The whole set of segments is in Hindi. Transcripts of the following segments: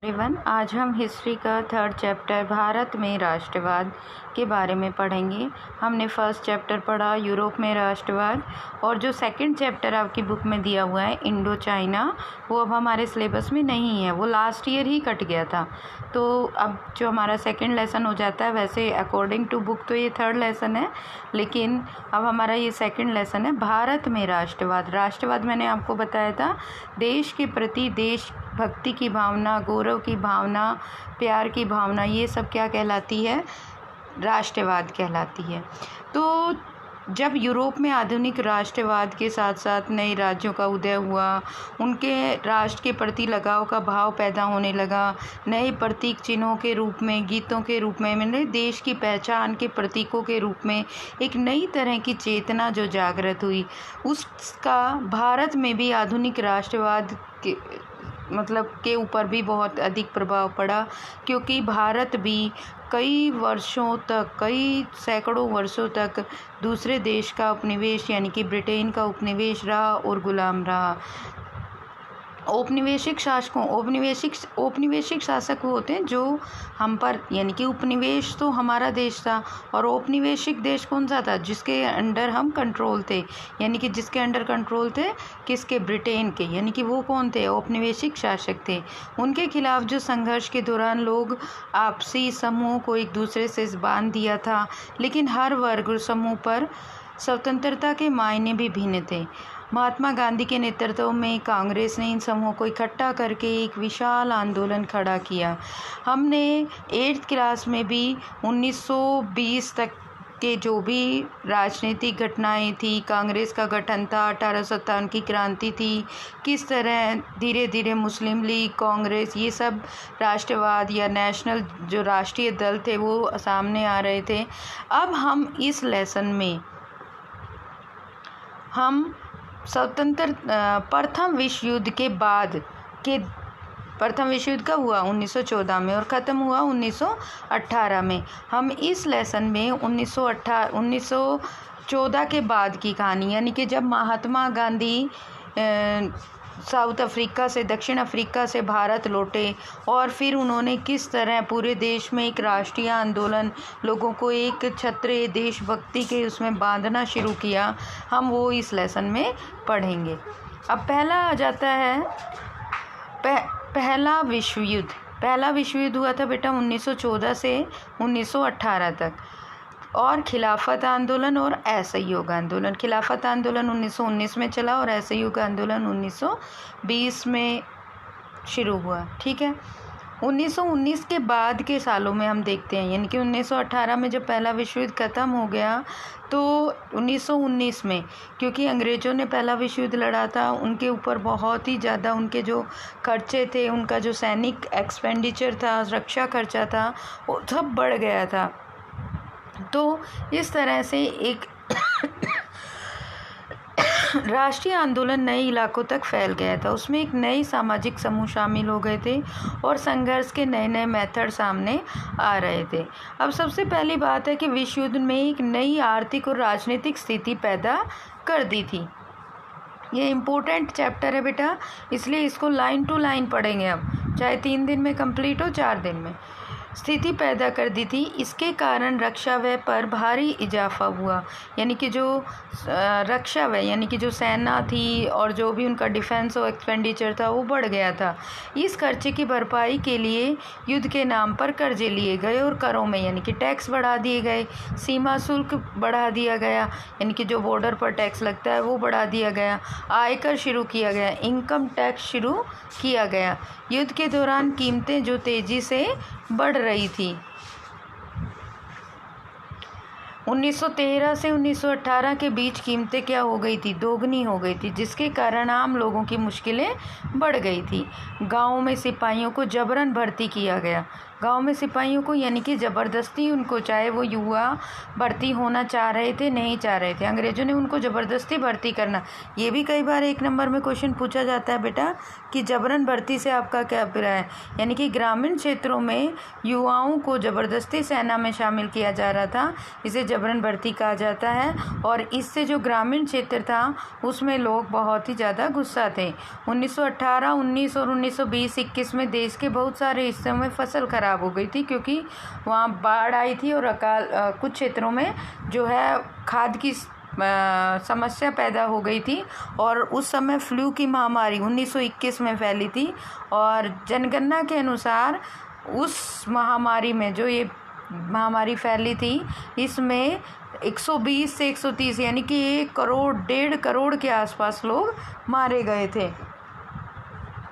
एवरीवन, आज हम हिस्ट्री का थर्ड चैप्टर भारत में राष्ट्रवाद के बारे में पढ़ेंगे। हमने फर्स्ट चैप्टर पढ़ा यूरोप में राष्ट्रवाद, और जो सेकंड चैप्टर आपकी बुक में दिया हुआ है इंडो चाइना, वो अब हमारे सिलेबस में नहीं है, वो लास्ट ईयर ही कट गया था। तो अब जो हमारा सेकंड लेसन हो जाता है, वैसे अकॉर्डिंग टू बुक तो ये थर्ड लेसन है, लेकिन अब हमारा ये सेकंड लेसन है भारत में राष्ट्रवाद। राष्ट्रवाद मैंने आपको बताया था, देश के प्रति देश भक्ति की भावना, गौरव की भावना, प्यार की भावना, ये सब क्या कहलाती है? राष्ट्रवाद कहलाती है। तो जब यूरोप में आधुनिक राष्ट्रवाद के साथ साथ नए राज्यों का उदय हुआ, उनके राष्ट्र के प्रति लगाव का भाव पैदा होने लगा, नए प्रतीक चिन्हों के रूप में, गीतों के रूप में, मैंने देश की पहचान के प्रतीकों के रूप में एक नई तरह की चेतना जो जागृत हुई, उसका भारत में भी आधुनिक राष्ट्रवाद के ऊपर भी बहुत अधिक प्रभाव पड़ा, क्योंकि भारत भी कई वर्षों तक, कई सैकड़ों वर्षों तक दूसरे देश का उपनिवेश यानी कि ब्रिटेन का उपनिवेश रहा और गुलाम रहा। औपनिवेशिक शासक वो होते हैं जो हम पर, यानी कि उपनिवेश तो हमारा देश था, और औपनिवेशिक देश कौन सा था? जिसके अंडर हम कंट्रोल थे, यानी कि जिसके अंडर कंट्रोल थे किसके? ब्रिटेन के, यानी कि वो कौन थे? औपनिवेशिक शासक थे। उनके खिलाफ जो संघर्ष के दौरान लोग आपसी समूह को एक दूसरे से बांध दिया था, लेकिन हर वर्ग समूह पर स्वतंत्रता के मायने भी भिन्न थे। महात्मा गांधी के नेतृत्व में कांग्रेस ने इन समूहों को इकट्ठा करके एक विशाल आंदोलन खड़ा किया। हमने 8th क्लास में भी 1920 तक के जो भी राजनीतिक घटनाएं थी, कांग्रेस का गठन था, 1857 की क्रांति थी, किस तरह धीरे धीरे मुस्लिम लीग, कांग्रेस, ये सब राष्ट्रवाद या नेशनल जो राष्ट्रीय दल थे वो सामने आ रहे थे। अब हम इस लेसन में हम प्रथम विश्व युद्ध के बाद के, प्रथम विश्व युद्ध कब हुआ? 1914 में, और ख़त्म हुआ 1918 में। हम इस लेसन में 1914 के बाद की कहानी, यानी कि जब महात्मा गांधी साउथ अफ्रीका से, दक्षिण अफ्रीका से भारत लौटे, और फिर उन्होंने किस तरह पूरे देश में एक राष्ट्रीय आंदोलन, लोगों को एक छत्र देशभक्ति के उसमें बांधना शुरू किया, हम वो इस लेसन में पढ़ेंगे। अब पहला आ जाता है पहला विश्व युद्ध। पहला विश्व युद्ध हुआ था बेटा 1914 से 1918 तक, और खिलाफत आंदोलन और असहयोग आंदोलन। खिलाफत आंदोलन 1919 में चला और असहयोग आंदोलन 1920 में शुरू हुआ। ठीक है, 1919 के बाद के सालों में हम देखते हैं, यानी कि 1918 में जब पहला विश्व युद्ध खत्म हो गया, तो 1919 में, क्योंकि अंग्रेज़ों ने पहला विश्व युद्ध लड़ा था, उनके ऊपर बहुत ही ज़्यादा उनके जो खर्चे थे, उनका जो सैनिक एक्सपेंडिचर था, रक्षा खर्चा था, वो सब बढ़ गया था। तो इस तरह से एक राष्ट्रीय आंदोलन नए इलाकों तक फैल गया था। उसमें एक नए सामाजिक समूह शामिल हो गए थे, और संघर्ष के नए नए मेथड सामने आ रहे थे। अब सबसे पहली बात है कि विश्व युद्ध में एक नई आर्थिक और राजनीतिक स्थिति पैदा कर दी थी। ये इम्पोर्टेंट चैप्टर है बेटा, इसलिए इसको लाइन टू लाइन पढ़ेंगे हम, चाहे 3 दिन में कंप्लीट हो, 4 दिन में। स्थिति पैदा कर दी थी, इसके कारण रक्षा व्यय पर भारी इजाफा हुआ, यानी कि जो रक्षा व्यय, यानी कि जो सेना थी और जो भी उनका डिफेंस और एक्सपेंडिचर था, वो बढ़ गया था। इस खर्चे की भरपाई के लिए युद्ध के नाम पर कर्जे लिए गए, और करों में, यानी कि टैक्स बढ़ा दिए गए, सीमा शुल्क बढ़ा दिया गया, यानी कि जो बॉर्डर पर टैक्स लगता है वो बढ़ा दिया गया, आयकर शुरू किया गया, इनकम टैक्स शुरू किया गया। युद्ध के दौरान कीमतें जो तेज़ी से बढ़ रही थी, 1913 से 1918 के बीच कीमतें क्या हो गई थी? दोगुनी हो गई थी, जिसके कारण आम लोगों की मुश्किलें बढ़ गई थी। गाँव में सिपाहियों को जबरन भर्ती किया गया। गांव में सिपाहियों को, यानी कि ज़बरदस्ती उनको, चाहे वो युवा भर्ती होना चाह रहे थे, नहीं चाह रहे थे, अंग्रेज़ों ने उनको ज़बरदस्ती भर्ती करना। ये भी कई बार 1 नंबर में क्वेश्चन पूछा जाता है बेटा कि जबरन भर्ती से आपका क्या अभिप्राय है? यानी कि ग्रामीण क्षेत्रों में युवाओं को ज़बरदस्ती सेना में शामिल किया जा रहा था, इसे जबरन भर्ती कहा जाता है। और इससे जो ग्रामीण क्षेत्र था उसमें लोग बहुत ही ज़्यादा गुस्सा थे। 1918, 19 और 1920-21 में देश के बहुत सारे हिस्सों में फसल खराब हो गई थी, क्योंकि वहाँ बाढ़ आई थी और कुछ क्षेत्रों में जो है खाद की समस्या पैदा हो गई थी। और उस समय फ्लू की महामारी 1921 में फैली थी। और जनगणना के अनुसार उस महामारी में जो ये महामारी फैली थी, इसमें 120 से 130 यानी कि 1 करोड़ 1.5 करोड़ के आसपास लोग मारे गए थे।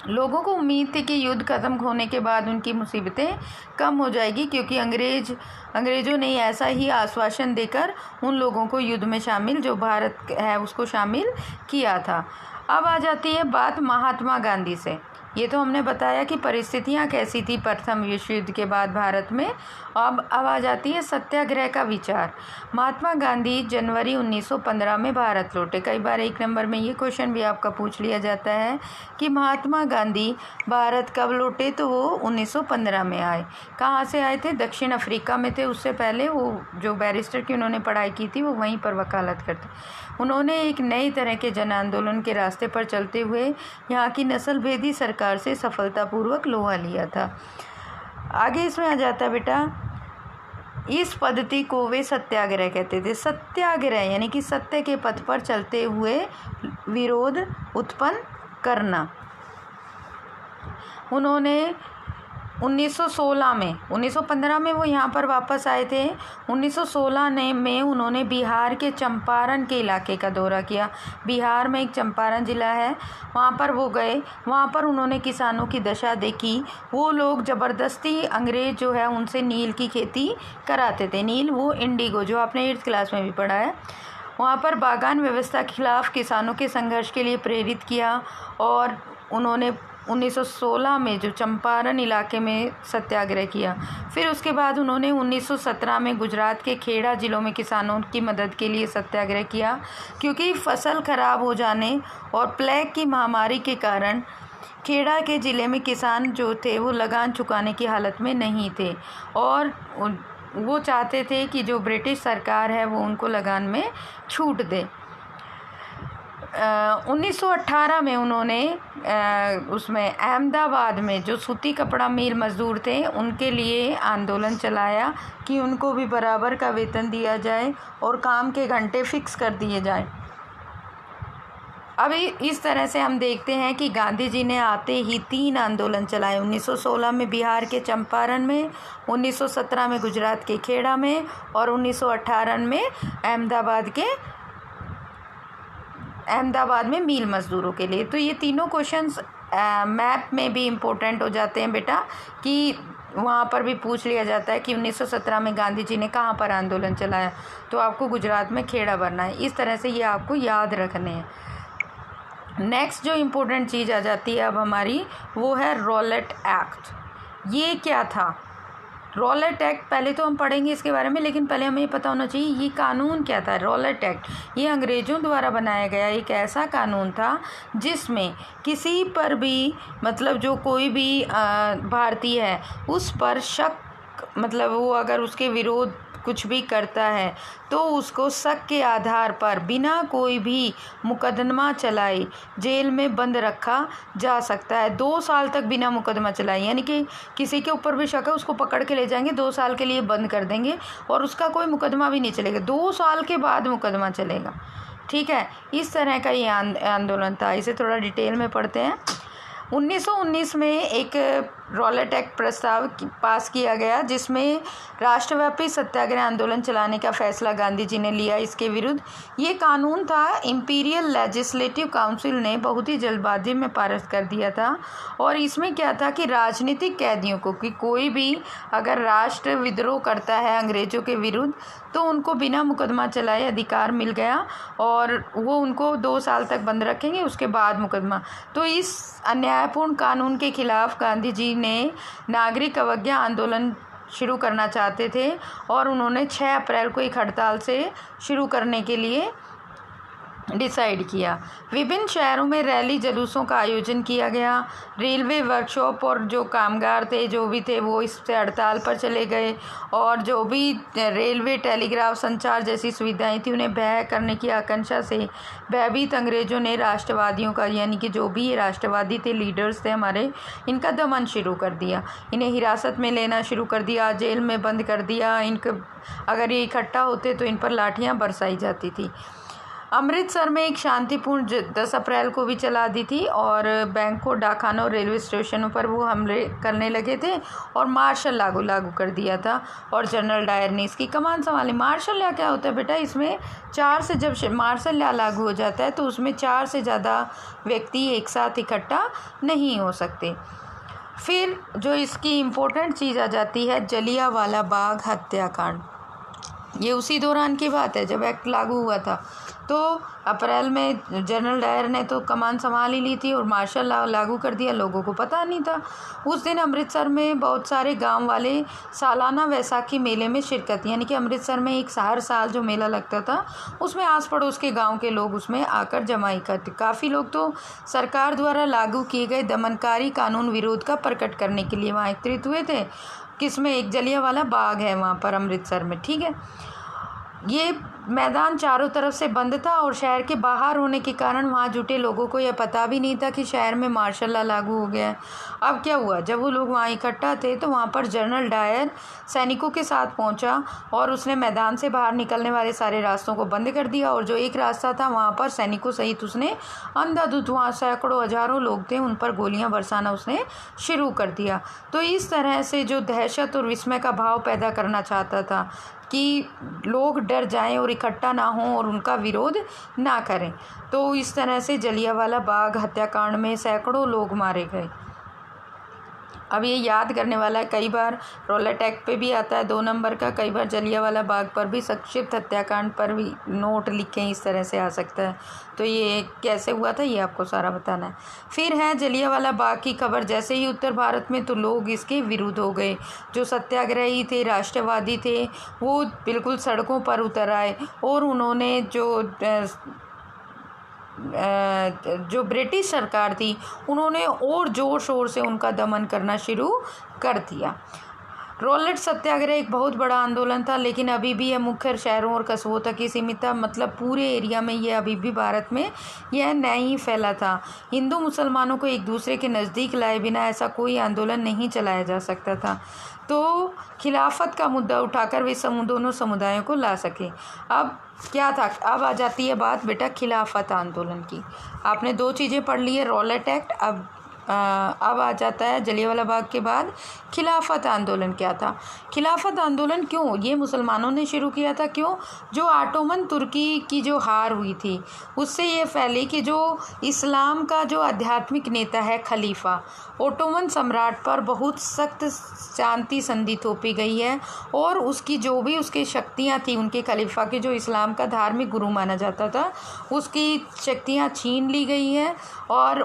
लोगों को उम्मीद थी कि युद्ध खत्म होने के बाद उनकी मुसीबतें कम हो जाएगी, क्योंकि अंग्रेज़ों ने ऐसा ही आश्वासन देकर उन लोगों को युद्ध में शामिल, जो भारत है उसको शामिल किया था। अब आ जाती है बात महात्मा गांधी से। ये तो हमने बताया कि परिस्थितियाँ कैसी थी प्रथम विश्व युद्ध के बाद भारत में। अब आ जाती है सत्याग्रह का विचार। महात्मा गांधी जनवरी 1915 में भारत लौटे। कई बार 1 नंबर में ये क्वेश्चन भी आपका पूछ लिया जाता है कि महात्मा गांधी भारत कब लौटे, तो वो 1915 में आए। कहाँ से आए थे? दक्षिण अफ्रीका में थे। उससे पहले वो जो बैरिस्टर की उन्होंने पढ़ाई की थी वो वहीं पर वकालत करते। उन्होंने एक नई तरह के जन आंदोलन के रास्ते पर चलते हुए यहाँ की नस्ल भेदी सरकार से सफलतापूर्वक लोहा लिया था। आगे इसमें आ जाता है बेटा, इस पद्धति को वे सत्याग्रह कहते थे। सत्याग्रह यानी कि सत्य के पथ पर चलते हुए विरोध उत्पन्न करना। उन्होंने 1916 में 1915 में वो यहाँ पर वापस आए थे। 1916 में उन्होंने बिहार के चंपारण के इलाके का दौरा किया। बिहार में एक चंपारण ज़िला है, वहाँ पर वो गए। वहाँ पर उन्होंने किसानों की दशा देखी। वो लोग ज़बरदस्ती अंग्रेज़ जो है उनसे नील की खेती कराते थे। नील वो इंडिगो जो आपने 8th क्लास में भी पढ़ा है। वहाँ पर बागान व्यवस्था के खिलाफ किसानों के संघर्ष के लिए प्रेरित किया। और उन्होंने 1916 में जो चंपारण इलाके में सत्याग्रह किया। फिर उसके बाद उन्होंने 1917 में गुजरात के खेड़ा ज़िलों में किसानों की मदद के लिए सत्याग्रह किया, क्योंकि फसल खराब हो जाने और प्लेग की महामारी के कारण खेड़ा के ज़िले में किसान जो थे वो लगान चुकाने की हालत में नहीं थे, और वो चाहते थे कि जो ब्रिटिश सरकार है वो उनको लगान में छूट दे। 1918 में उन्होंने उसमें अहमदाबाद में जो सूती कपड़ा मिल मज़दूर थे उनके लिए आंदोलन चलाया कि उनको भी बराबर का वेतन दिया जाए और काम के घंटे फिक्स कर दिए जाए। अभी इस तरह से हम देखते हैं कि गांधी जी ने आते ही 3 आंदोलन चलाए। 1916 में बिहार के चंपारण में, 1917 में गुजरात के खेड़ा में, और 1918 में अहमदाबाद में मील मज़दूरों के लिए। तो ये तीनों क्वेश्चंस मैप में भी इम्पोर्टेंट हो जाते हैं बेटा, कि वहाँ पर भी पूछ लिया जाता है कि 1917 में गांधी जी ने कहाँ पर आंदोलन चलाया, तो आपको गुजरात में खेड़ा भरना है। इस तरह से ये आपको याद रखने हैं। नेक्स्ट जो इम्पोर्टेंट चीज़ आ जाती है अब हमारी, वो है रॉलेट एक्ट। ये क्या था? रॉलेट एक्ट पहले तो हम पढ़ेंगे इसके बारे में, लेकिन पहले हमें ये पता होना चाहिए ये कानून क्या था। रॉलेट एक्ट ये अंग्रेज़ों द्वारा बनाया गया एक ऐसा कानून था जिसमें किसी पर भी मतलब जो कोई भी भारतीय है उस पर शक, मतलब वो अगर उसके विरोध कुछ भी करता है तो उसको शक के आधार पर बिना कोई भी मुकदमा चलाए जेल में बंद रखा जा सकता है। 2 साल तक बिना मुकदमा चलाए, यानी कि किसी के ऊपर भी शक है उसको पकड़ के ले जाएंगे, 2 साल के लिए बंद कर देंगे और उसका कोई मुकदमा भी नहीं चलेगा। 2 साल के बाद मुकदमा चलेगा। ठीक है, इस तरह का ये आंदोलन था। इसे थोड़ा डिटेल में पढ़ते हैं। 1919 में एक रॉलेट एक्ट प्रस्ताव पास किया गया जिसमें राष्ट्रव्यापी सत्याग्रह आंदोलन चलाने का फैसला गांधी जी ने लिया। इसके विरुद्ध ये कानून था, इंपीरियल लेजिस्लेटिव काउंसिल ने बहुत ही जल्दबाजी में पारित कर दिया था। और इसमें क्या था कि राजनीतिक कैदियों को, कि कोई भी अगर राष्ट्र विद्रोह करता है अंग्रेज़ों के विरुद्ध तो उनको बिना मुकदमा चलाए अधिकार मिल गया और वो उनको 2 साल तक बंद रखेंगे, उसके बाद मुकदमा। तो इस अन्यायपूर्ण कानून के खिलाफ गांधी जी ने नागरिक अवज्ञा आंदोलन शुरू करना चाहते थे और उन्होंने 6 अप्रैल को एक हड़ताल से शुरू करने के लिए डिसाइड किया। विभिन्न शहरों में रैली जुलूसों का आयोजन किया गया। रेलवे वर्कशॉप और जो कामगार थे जो भी थे वो इससे हड़ताल पर चले गए और जो भी रेलवे टेलीग्राफ संचार जैसी सुविधाएं थी उन्हें बैन करने की आकांक्षा से भयभीत अंग्रेज़ों ने राष्ट्रवादियों का यानी कि जो भी ये राष्ट्रवादी थे लीडर्स थे हमारे इनका दमन शुरू कर दिया। इन्हें हिरासत में लेना शुरू कर दिया, जेल में बंद कर दिया। अगर ये इकट्ठा होते तो इन पर लाठियाँ बरसाई जाती थी। अमृतसर में एक शांतिपूर्ण 10 अप्रैल को भी चला दी थी और बैंकों, डाकखानों और रेलवे स्टेशनों पर वो हमले करने लगे थे और मार्शल लागू कर दिया था और जनरल डायर ने इसकी कमान संभाली। मार्शल लॉ क्या होता है बेटा? इसमें 4 से जब मार्शल लॉ लागू हो जाता है तो उसमें 4 से ज़्यादा व्यक्ति एक साथ इकट्ठा नहीं हो सकते। फिर जो इसकी इम्पोर्टेंट चीज़ आ जाती है जलियांवाला बाग हत्याकांड। ये उसी दौरान की बात है जब एक्ट लागू हुआ था। तो अप्रैल में जनरल डायर ने तो कमान संभाल ही ली थी और मार्शल लॉ लागू कर दिया। लोगों को पता नहीं था। उस दिन अमृतसर में बहुत सारे गांव वाले सालाना वैसाखी मेले में शिरकत, यानी कि अमृतसर में एक हर साल जो मेला लगता था उसमें आस पड़ोस के गांव के लोग उसमें आकर जमाई करते। काफ़ी लोग तो सरकार द्वारा लागू किए गए दमनकारी कानून विरोध का प्रकट करने के लिए वहाँ एकत्रित हुए थे। किसमें? एक जलियांवाला बाग है वहाँ पर अमृतसर में, ठीक है। ये मैदान चारों तरफ से बंद था और शहर के बाहर होने के कारण वहाँ जुटे लोगों को यह पता भी नहीं था कि शहर में मार्शल लॉ लागू हो गया है। अब क्या हुआ, जब वो लोग वहाँ इकट्ठा थे तो वहाँ पर जनरल डायर सैनिकों के साथ पहुँचा और उसने मैदान से बाहर निकलने वाले सारे रास्तों को बंद कर दिया और जो एक रास्ता था वहाँ पर सैनिकों सहित उसने अंधाधुंध, वहाँ सैकड़ों हजारों लोग थे, उन पर गोलियाँ बरसाना उसने शुरू कर दिया। तो इस तरह से जो दहशत और विस्मय का भाव पैदा करना चाहता था कि लोग डर जाएं और इकट्ठा ना हों और उनका विरोध ना करें, तो इस तरह से जलियांवाला बाग हत्याकांड में सैकड़ों लोग मारे गए। अब ये याद करने वाला है, कई बार रॉलेट एक्ट पे भी आता है 2 नंबर का, कई बार जलियांवाला बाग पर भी, संक्षिप्त हत्याकांड पर भी नोट लिखें, इस तरह से आ सकता है। तो ये कैसे हुआ था ये आपको सारा बताना है। फिर है जलियांवाला बाग की खबर जैसे ही उत्तर भारत में तो लोग इसके विरुद्ध हो गए। जो सत्याग्रही थे, राष्ट्रवादी थे, वो बिल्कुल सड़कों पर उतर आए और उन्होंने जो ब्रिटिश सरकार थी उन्होंने और ज़ोर शोर से उनका दमन करना शुरू कर दिया। रॉलेट सत्याग्रह एक बहुत बड़ा आंदोलन था, लेकिन अभी भी यह मुख्य शहरों और कस्बों तक ही सीमित था। मतलब पूरे एरिया में यह अभी भी भारत में यह नहीं फैला था। हिंदू मुसलमानों को एक दूसरे के नज़दीक लाए बिना ऐसा कोई आंदोलन नहीं चलाया जा सकता था। तो खिलाफत का मुद्दा उठाकर वे दोनों समुदायों को ला सके। अब क्या था, अब आ जाती है बात बेटा खिलाफत आंदोलन की। आपने 2 चीज़ें पढ़ ली है, रॉलेट एक्ट, अब आ जाता है जलियांवाला बाग के बाद खिलाफत आंदोलन क्या था। खिलाफत आंदोलन क्यों ये मुसलमानों ने शुरू किया था? क्यों? जो ऑटोमन तुर्की की जो हार हुई थी उससे ये फैली कि जो इस्लाम का जो आध्यात्मिक नेता है खलीफा, ओटोमन सम्राट पर बहुत सख्त शांति संधि थोपी गई है और उसकी जो भी उसकी शक्तियाँ थी, उनके खलीफा के जो इस्लाम का धार्मिक गुरु माना जाता था, उसकी शक्तियाँ छीन ली गई हैं। और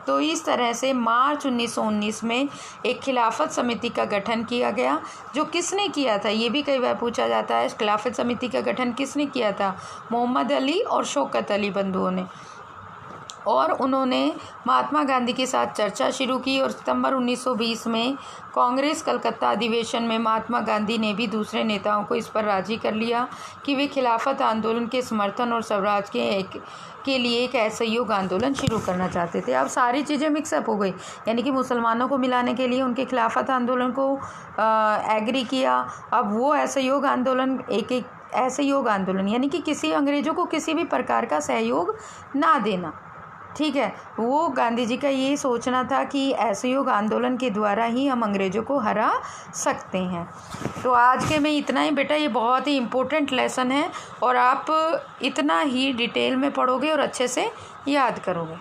तो इस तरह से मार्च 1919 में एक खिलाफत समिति का गठन किया गया। जो किसने किया था ये भी कई बार पूछा जाता है, खिलाफत समिति का गठन किसने किया था? मोहम्मद अली और शौकत अली बंधुओं ने। और उन्होंने महात्मा गांधी के साथ चर्चा शुरू की और सितंबर 1920 में कांग्रेस कलकत्ता अधिवेशन में महात्मा गांधी ने भी दूसरे नेताओं को इस पर राजी कर लिया कि वे खिलाफत आंदोलन के समर्थन और स्वराज के लिए एक असहयोग आंदोलन शुरू करना चाहते थे। अब सारी चीज़ें मिक्सअप हो गई, यानी कि मुसलमानों को मिलाने के लिए उनके खिलाफत आंदोलन को एग्री किया। अब वो असहयोग आंदोलन असहयोग आंदोलन यानी कि किसी अंग्रेज़ों को किसी भी प्रकार का सहयोग ना देना, ठीक है। वो गांधी जी का ये सोचना था कि असहयोग आंदोलन के द्वारा ही हम अंग्रेज़ों को हरा सकते हैं। तो आज के में इतना ही बेटा, ये बहुत ही इम्पोर्टेंट लेसन है और आप इतना ही डिटेल में पढ़ोगे और अच्छे से याद करोगे।